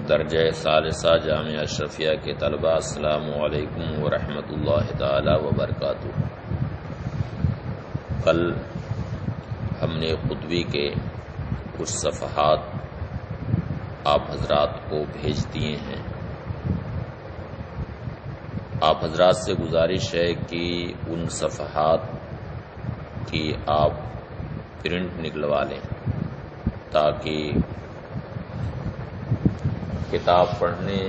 درجہ ثالثہ جامعہ اشرفیہ کے طلباء، السلام علیکم ورحمۃ اللہ تعالی وبرکاتہ۔ کل ہم نے خطبی کے کچھ صفحات آپ حضرات کو بھیج دیے ہیں۔ آپ حضرات سے گزارش ہے کہ ان صفحات کی آپ پرنٹ نکلوا لیں تاکہ کتاب پڑھنے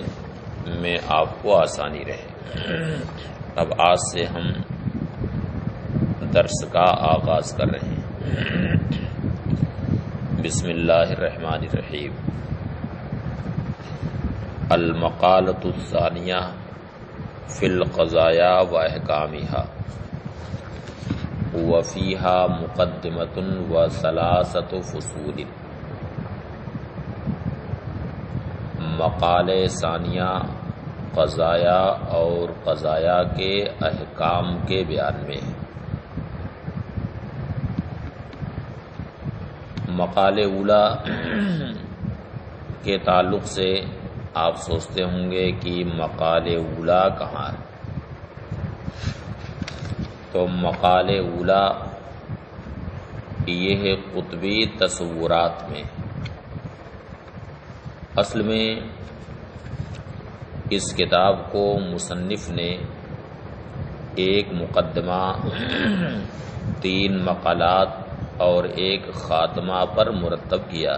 میں آپ کو آسانی رہے۔ اب آج سے ہم درس کا آغاز کر رہے ہیں۔ بسم اللہ الرحمن الرحیم۔ المقالۃ الثانیہ فی القضایا و احکامہا وفیہا مقدمۃ و ثلاثۃ فصول۔ مقالہ ثانیہ قضایا اور قضایا کے احکام کے بیان میں ہے۔ مقالہ اولا کے تعلق سے آپ سوچتے ہوں گے کہ مقالہ اولا کہاں ہے؟ تو مقالہ اولا یہ ہے قطبی تصورات میں۔ اصل میں اس کتاب کو مصنف نے ایک مقدمہ، 3 مقالات اور ایک خاتمہ پر مرتب کیا۔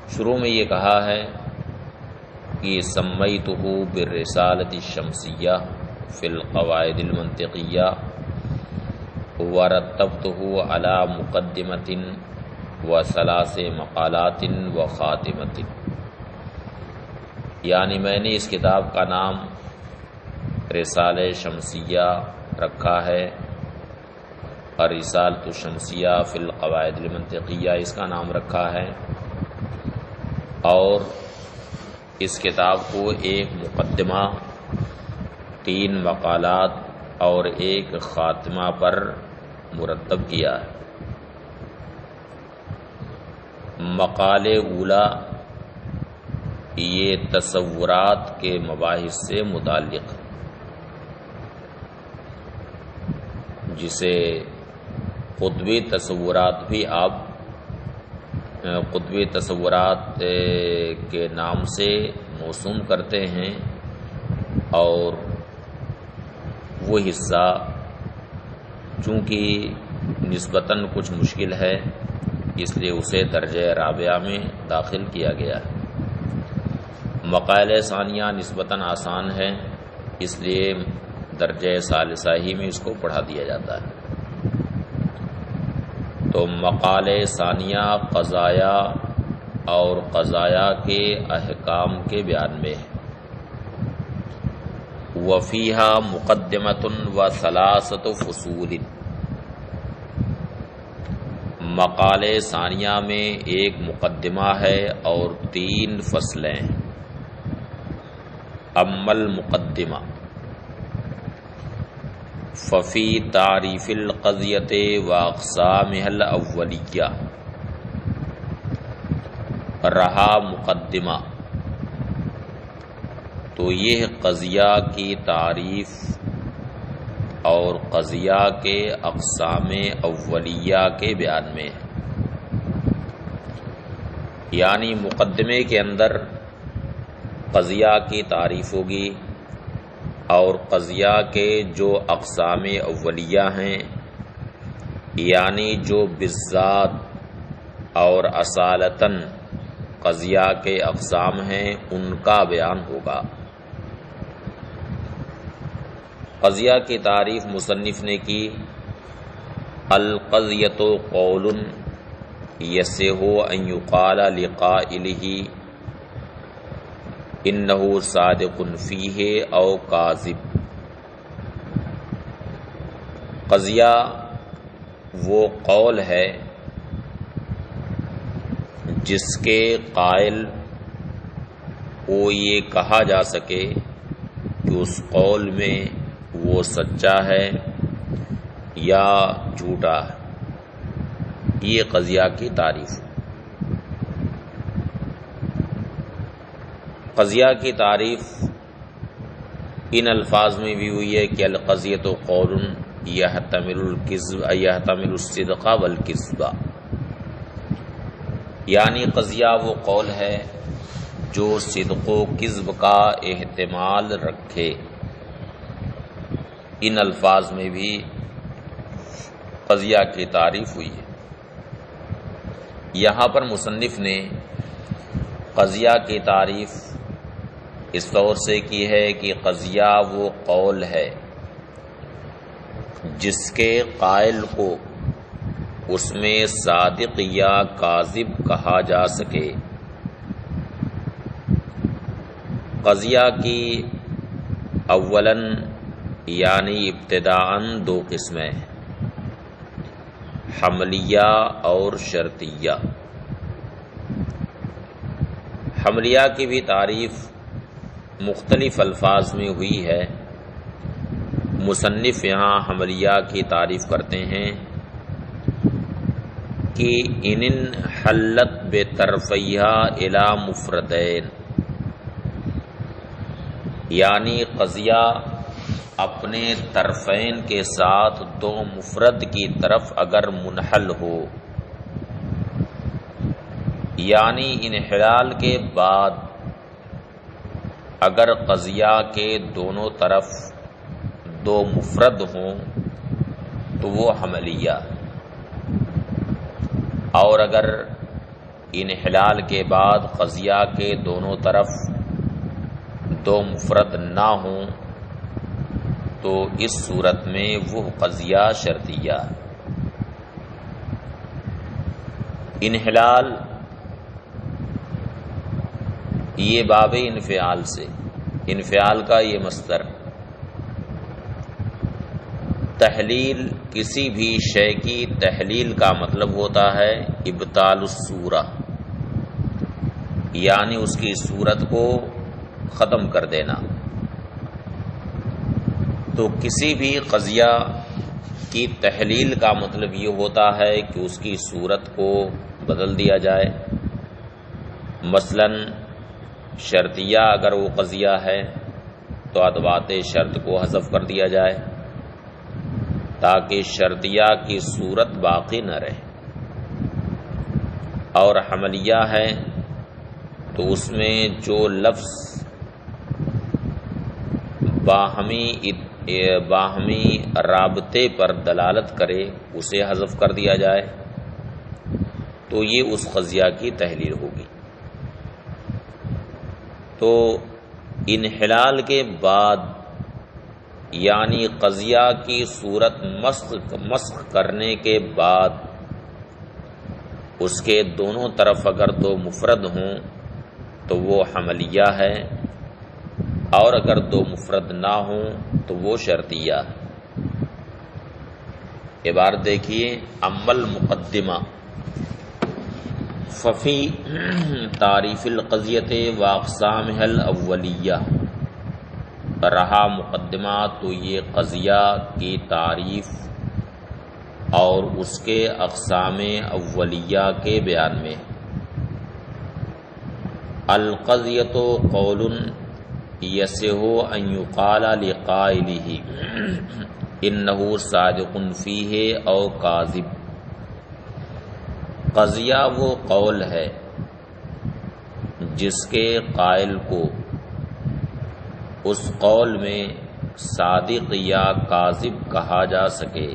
شروع میں یہ کہا ہے کہ سمیتہ بالرسالۃ الشمسیہ فی القواعد المنطقیہ ورتبتہ علی مقدمۃ و 3 مقالات و خاتمۃ، یعنی میں نے اس کتاب کا نام رسالہ شمسیہ رکھا ہے، اور رسالۃ الشمسیہ فی القواعد المنطقیہ اس کا نام رکھا ہے، اور اس کتاب کو ایک مقدمہ، 3 مقالات اور ایک خاتمہ پر مرتب کیا ہے۔ مقالہ اولا یہ تصورات کے مباحث سے متعلق، جسے قطبی تصورات بھی آپ قطبی تصورات کے نام سے موسوم کرتے ہیں، اور وہ حصہ چونکہ نسبتاً کچھ مشکل ہے اس لیے اسے درجہ رابعہ میں داخل کیا گیا ہے۔ مقالہ ثانیہ نسبتاً آسان ہے، اس لیے درجہ ثالثہ ہی میں اس کو پڑھا دیا جاتا ہے۔ تو مقالہ ثانیہ قضایا اور قضایا کے احکام کے بیان میں ہے۔ وفیہا مقدمۃ و 3 فصول۔ مقالہ ثانیہ میں ایک مقدمہ ہے اور 3 فصلیں۔ اما المقدمہ ففی تعریف القضیۃ و اقسامها الاولیہ۔ رہا مقدمہ تو یہ قضیہ کی تعریف اور قضیہ کے اقسام اولیہ کے بیان میں ہے، یعنی مقدمے کے اندر قضیہ کی تعریف ہوگی اور قضیہ کے جو اقسام اولیہ ہیں، یعنی جو بالذات اور اصالتاً قضیہ کے اقسام ہیں ان کا بیان ہوگا۔ قضیہ کی تعریف مصنف نے کی، القضیۃ قول یصح ان یقال لقائلہ انہ صادق فیہ او کاذب۔ قضیہ وہ قول ہے جس کے قائل کو یہ کہا جا سکے کہ اس قول میں وہ سچا ہے یا جھوٹا ہے۔ یہ قضیہ کی تعریف. قضیہ کی تعریف ان الفاظ میں بھی ہوئی ہے کہ القضیۃ قول یحتمل الصدق والکذب، یعنی قضیہ وہ قول ہے جو صدق و کذب کا احتمال رکھے. ان الفاظ میں بھی قضیہ کی تعریف ہوئی ہے. یہاں پر مصنف نے قضیہ کی تعریف اس طور سے کی ہے کہ قضیہ وہ قول ہے جس کے قائل کو اس میں صادق یا کاذب کہا جا سکے. قضیہ کی اولاً یعنی ابتداءً دو قسمیں، حملیہ اور شرطیہ. حملیہ کی بھی تعریف مختلف الفاظ میں ہوئی ہے. مصنف یہاں حملیہ کی تعریف کرتے ہیں کہ ان حلت بطرفیہا الی مفردین، یعنی قضیہ اپنے طرفین کے ساتھ دو مفرد کی طرف اگر منحل ہو، یعنی انحلال کے بعد اگر قضیہ کے دونوں طرف دو مفرد ہوں تو وہ حملیہ، اور اگر انحلال کے بعد قضیہ کے دونوں طرف دو مفرد نہ ہوں تو اس صورت میں وہ قضیہ شرطیہ. انحلال یہ باب انفعال سے، انفعال کا یہ مصدر. تحلیل کسی بھی شے کی تحلیل کا مطلب ہوتا ہے ابطال الصورہ، یعنی اس کی صورت کو ختم کر دینا. تو کسی بھی قضیہ کی تحلیل کا مطلب یہ ہوتا ہے کہ اس کی صورت کو بدل دیا جائے. مثلا شرطیہ اگر وہ قضیہ ہے تو ادوات شرط کو حذف کر دیا جائے تاکہ شرطیہ کی صورت باقی نہ رہے. اور حملیہ ہے تو اس میں جو لفظ باہمی رابطے پر دلالت کرے اسے حذف کر دیا جائے تو یہ اس قضیہ کی تحلیل ہوگی. تو انحلال کے بعد یعنی قضیہ کی صورت مسخ کرنے کے بعد اس کے دونوں طرف اگر دو مفرد ہوں تو وہ حملیہ ہے، اور اگر دو مفرد نہ ہوں تو وہ شرطیہ. عبارت دیکھیے، عمل مقدمہ ففی تعریف القضیۃ واقسامها الاولیہ. رہا مقدمہ تو یہ قضیہ کی تعریف اور اس کے اقسام اولیہ کے بیان میں. القضیۃ قول یصح ان یقال لقائلہ انہ صادق فیہ او کاذب. قضیہ وہ قول ہے جس کے قائل کو اس قول میں صادق یا کاذب کہا جا سکے.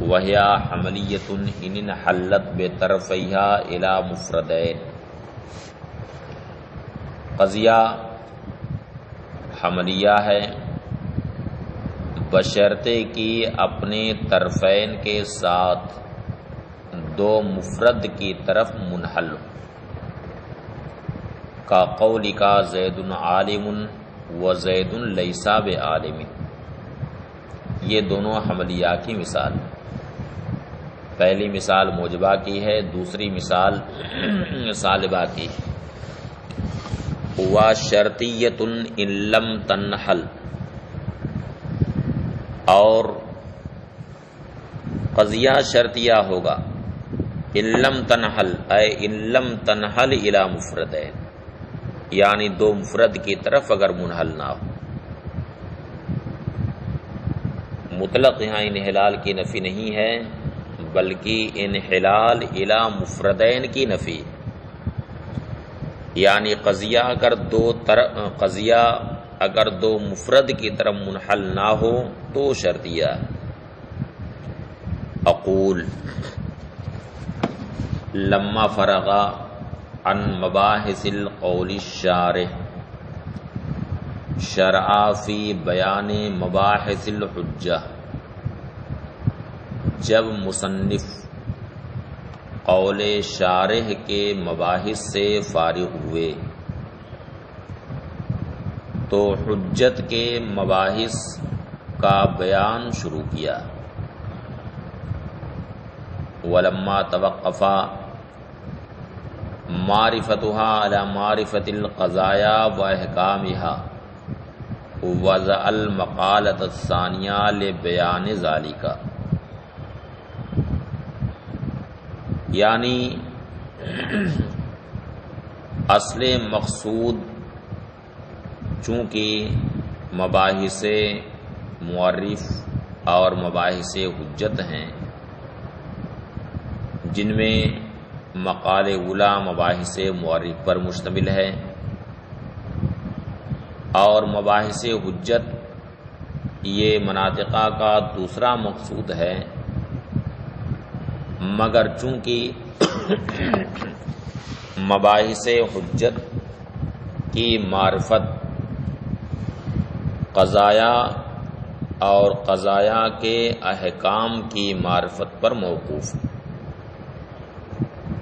وہیا حملیۃ ان انحلت بطرفیہا الی مفردین. قضیہ حملیہ ہے بشرطے کہ اپنے طرفین کے ساتھ دو مفرد کی طرف منحل ہو. کا قول کا زید عالم و زید لیس بعالم. یہ دونوں حملیہ کی مثال. پہلی مثال موجبہ کی ہے، دوسری مثال سالبہ کی. وشرطیۃ ان لم تنحل، اور قضیہ شرطیہ ہوگا لم تنحل اے ان لم تنحل الی مفردین، یعنی دو مفرد کی طرف اگر منحل نہ ہو۔ مطلق یہاں انحلال کی نفی نہیں ہے بلکہ انحلال الی مفردین کی نفی، یعنی قضیہ اگر دو مفرد کی طرف منحل نہ ہو تو شرطیہ۔ اقول لما فرغ عن مباحث القول الشارح شرع فی بیان مباحث الحجہ، جب مصنف قول شارح کے مباحث سے فارغ ہوئے تو حجت کے مباحث کا بیان شروع کیا۔ ولما توقفا معرفتها على معرفت القضایا و احکامها وضع المقالۃ الثانیہ لبیان ذالک، یعنی اصل مقصود چونکہ مباحث معرف اور مباحث حجت ہیں، جن میں مقال اولا مباحث معرف پر مشتمل ہے اور مباحث حجت یہ مناطقہ کا دوسرا مقصود ہے، مگر چونکہ مباحث حجت کی معرفت قضایا اور قضایا کے احکام کی معرفت پر موقوف ہے،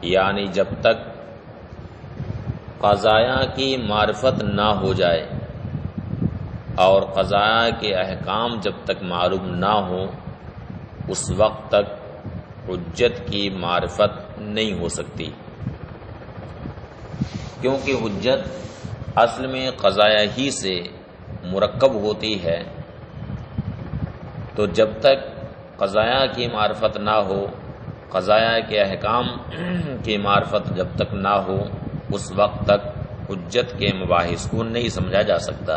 یعنی جب تک قضایا کی معرفت نہ ہو جائے اور قضایا کے احکام جب تک معلوم نہ ہو اس وقت تک حجت کی معرفت نہیں ہو سکتی، کیونکہ حجت اصل میں قضایا ہی سے مرکب ہوتی ہے، تو جب تک قضایا کی معرفت نہ ہو، قضایا کے احکام کی معرفت جب تک نہ ہو اس وقت تک حجت کے مباحث کو نہیں سمجھا جا سکتا۔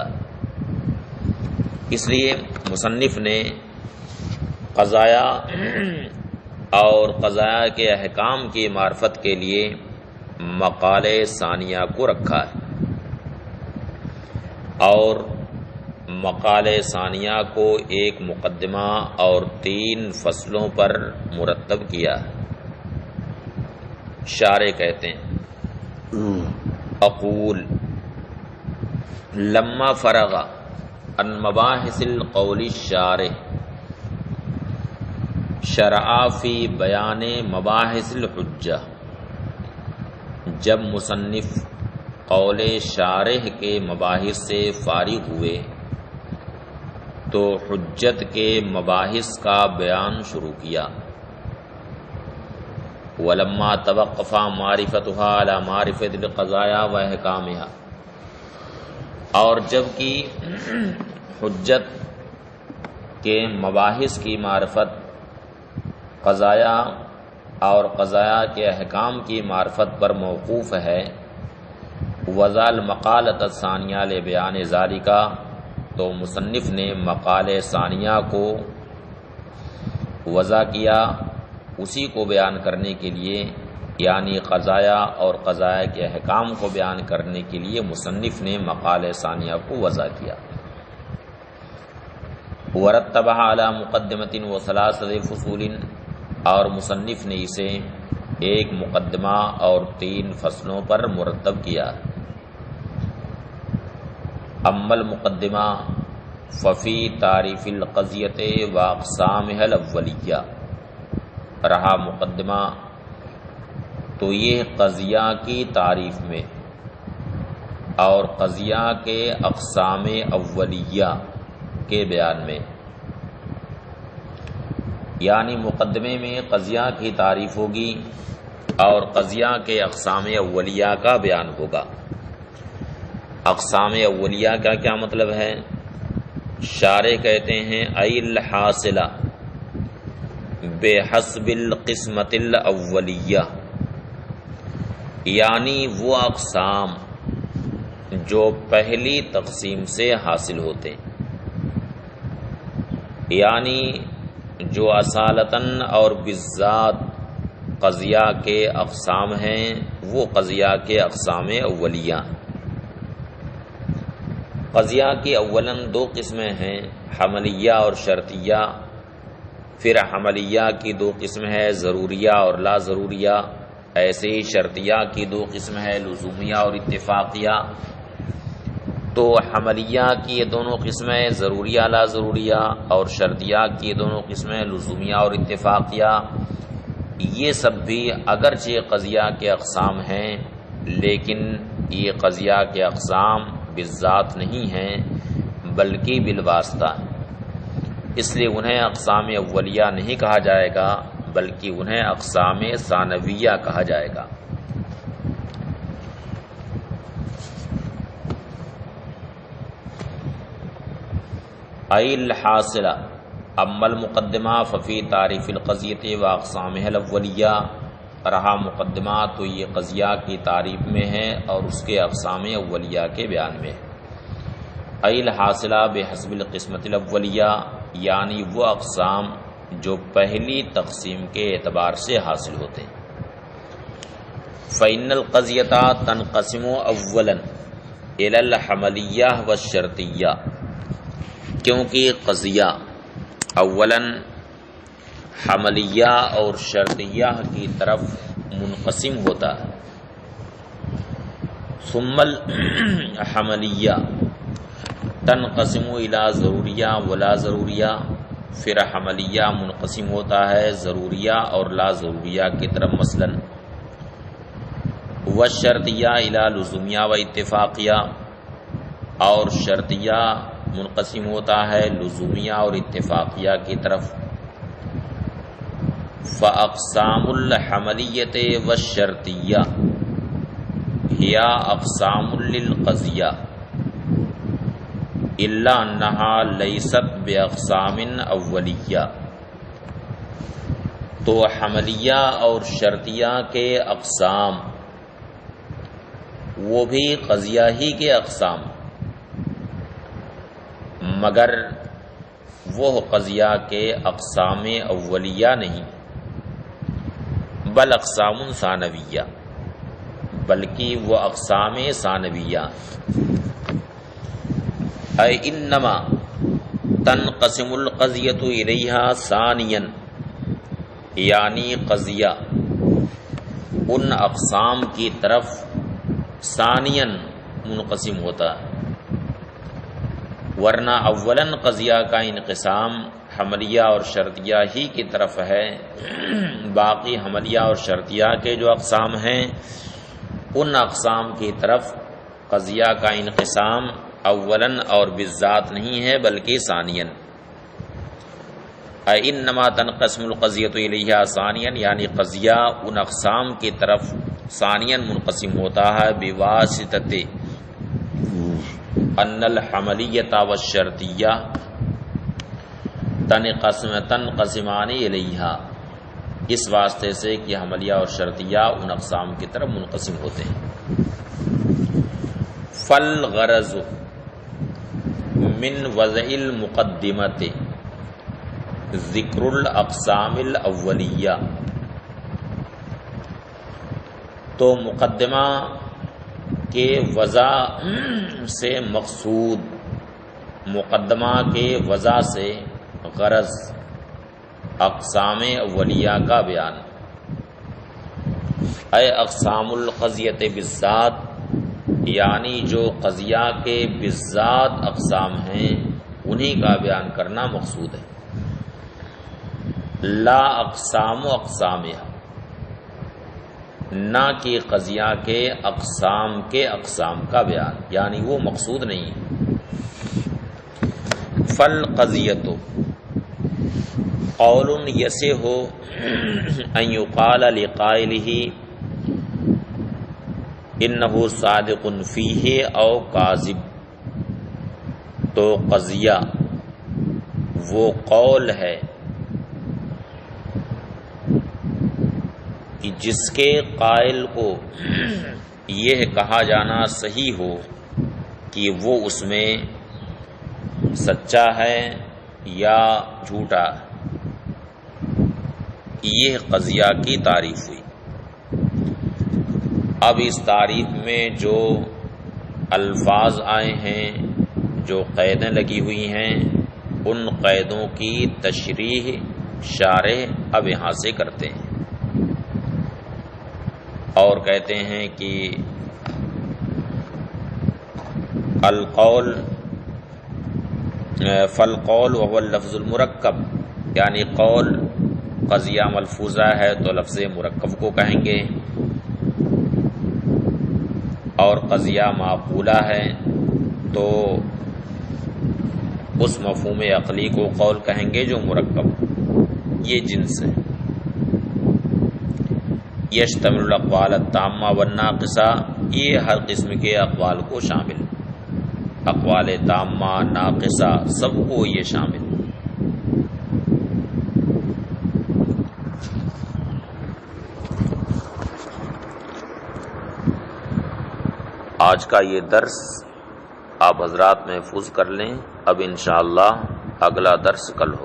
اس لیے مصنف نے قضایا اور قضایا کے احکام کی معرفت کے لیے مقال ثانیہ کو رکھا ہے اور مقال ثانیہ کو ایک مقدمہ اور 3 فصلوں پر مرتب کیا۔ شارح کہتے ہیں اقول لما فرغ عن مباحث القول الشارح شرع فی بیان مباحث الحجہ، جب مصنف قول شارح کے مباحث سے فارغ ہوئے تو حجت کے مباحث کا بیان شروع کیا۔ ولما توقفا معرفتها على معرفت القضایا و احکامها، اور جبکہ حجت کے مباحث کی معرفت قضایا اور قضایا کے احکام کی معرفت پر موقوف ہے، وضع المقالۃ الثانیہ لبیان ذالک، تو مصنف نے مقال ثانیہ کو وضع کیا اسی کو بیان کرنے کے لیے، یعنی قضایا اور قضایا کے احکام کو بیان کرنے کے لیے مصنف نے مقال ثانیہ کو وضع کیا۔ ورتبہ علی مقدمۃ و 3 فصول، اور مصنف نے اسے ایک مقدمہ اور 3 فصلوں پر مرتب کیا۔ اما المقدمہ ففی تعریف القضیۃ و اقسامها الاولیہ، رہا مقدمہ تو یہ قضیہ کی تعریف میں اور قضیہ کے اقسام اولیہ کے بیان میں، یعنی مقدمے میں قضیہ کی تعریف ہوگی اور قضیہ کے اقسام اولیہ کا بیان ہوگا۔ اقسام اولیہ کا کیا مطلب ہے؟ شارح کہتے ہیں ای الحاصلہ بحسب القسمت الاولیہ، یعنی وہ اقسام جو پہلی تقسیم سے حاصل ہوتے ہیں، یعنی جو اصالتاً اور بالذات قضیہ کے اقسام ہیں وہ قضیہ کے اقسام اولیہ۔ قضیہ کی اولاً دو قسمیں ہیں، حملیہ اور شرطیہ، پھر حملیہ کی دو قسم ہے ضروریہ اور لا ضروریہ، ایسے ہی شرطیہ کی دو قسم ہے لزومیہ اور اتفاقیہ۔ تو حملیہ کی یہ دونوں قسمیں ضروریہ لا ضروریہ اور شرطیہ کی یہ دونوں قسمیں لزومیہ اور اتفاقیہ، یہ سب بھی اگرچہ قضیہ کے اقسام ہیں لیکن یہ قضیہ کے اقسام بالذات نہیں ہیں بلکہ بالواسطہ ہیں، اس لیے انہیں اقسام اولیہ نہیں کہا جائے گا بلکہ انہیں اقسام ثانویہ کہا جائے گا۔ ای الحاصلہ اما المقدمہ ففی تعریف القضیۃ و اقسامہ الاولیہ، رہا مقدمہ تو یہ قضیہ کی تعریف میں ہے اور اس کے اقسام اولیہ کے بیان میں ہے۔ ای الحاصلہ بحسب القسمت الاولیہ، یعنی وہ اقسام جو پہلی تقسیم کے اعتبار سے حاصل ہوتے ہیں۔ فإن القضیۃ تنقسم اولا الی الحملیہ والشرطیہ، کیونکہ قضیہ اولاً حملیہ اور شرطیہ کی طرف منقسم ہوتا ہے، ثم الحملیہ تنقسم الی ضروریہ ولا ضروریہ، پھر حملیہ منقسم ہوتا ہے ضروریہ اور لا ضروریہ کی طرف، مثلا والشرطیہ الی لزومیہ و اتفاقیہ، اور شرطیہ منقسم ہوتا ہے لزومیہ اور اتفاقیہ کی طرف۔ فاقسام الحملیۃ والشرطیہ ہی اقسام للقضیہ الا انہا لیست باقسام اولیہ، تو حملیہ اور شرطیہ کے اقسام وہ بھی قضیہ ہی کے اقسام، مگر وہ قضیہ کے اقسام اولیہ نہیں، بل اقسام ثانویہ، بلکہ وہ اقسام ثانویہ۔ اے انما تنقسم القضیۃ الیہا ثانیا، یعنی قضیہ ان اقسام کی طرف ثانیا منقسم ہوتا ہے، ورنہ اولاً قضیہ کا انقسام حملیہ اور شرطیہ ہی کی طرف ہے، باقی حملیہ اور شرطیہ کے جو اقسام ہیں ان اقسام کی طرف قضیہ کا انقسام اولاً اور بالذات نہیں ہے بلکہ ثانیاً۔ انما تنقسم القضیۃ الیہا ثانیاً، یعنی قضیہ ان اقسام کی طرف ثانیاً منقسم ہوتا ہے بواسطۃ ان الحملیۃ والشرطیہ تنقسمان الیہا، اس واسطے سے کہ حملیہ اور شرطیہ ان اقسام کی طرف منقسم ہوتے ہیں۔ فالغرض من وضع المقدمۃ ذکر الاقسام الاولیہ، تو مقدمہ کے وضع سے مقصود، مقدمہ کے وضع سے غرض اقسام اولیہ کا بیان، اے اقسام القضیۃ بالذات، یعنی جو قضیہ کے بالذات اقسام ہیں انہی کا بیان کرنا مقصود ہے، لا اقسام و اقسامہ، نہ کہ قضیہ کے اقسام کا بیان، یعنی وہ مقصود نہیں ہے۔ فالقضیۃ قول یصح ان یقال لقائلہ انہ صادق فیہ او کاذب، تو قضیہ وہ قول ہے کہ جس کے قائل کو یہ کہا جانا صحیح ہو کہ وہ اس میں سچا ہے یا جھوٹا، یہ قضیہ کی تعریف ہوئی۔ اب اس تعریف میں جو الفاظ آئے ہیں، جو قیدیں لگی ہوئی ہیں، ان قیدوں کی تشریح شارح اب یہاں سے کرتے ہیں اور کہتے ہیں کہ القول فالقول وهو اللفظ المرکب، یعنی قول قضیہ ملفوظہ ہے تو لفظ مرکب کو کہیں گے، اور قضیہ معقولہ ہے تو اس مفہوم عقلی کو قول کہیں گے جو مرکب۔ یہ جنس ہے۔ یشتمل الاقوال التامہ والناقصہ، یہ ہر قسم کے اقوال کو شامل، اقوال تامہ ناقصہ سب کو یہ شامل۔ آج کا یہ درس آپ حضرات محفوظ کر لیں، اب انشاءاللہ اگلا درس کل ہو۔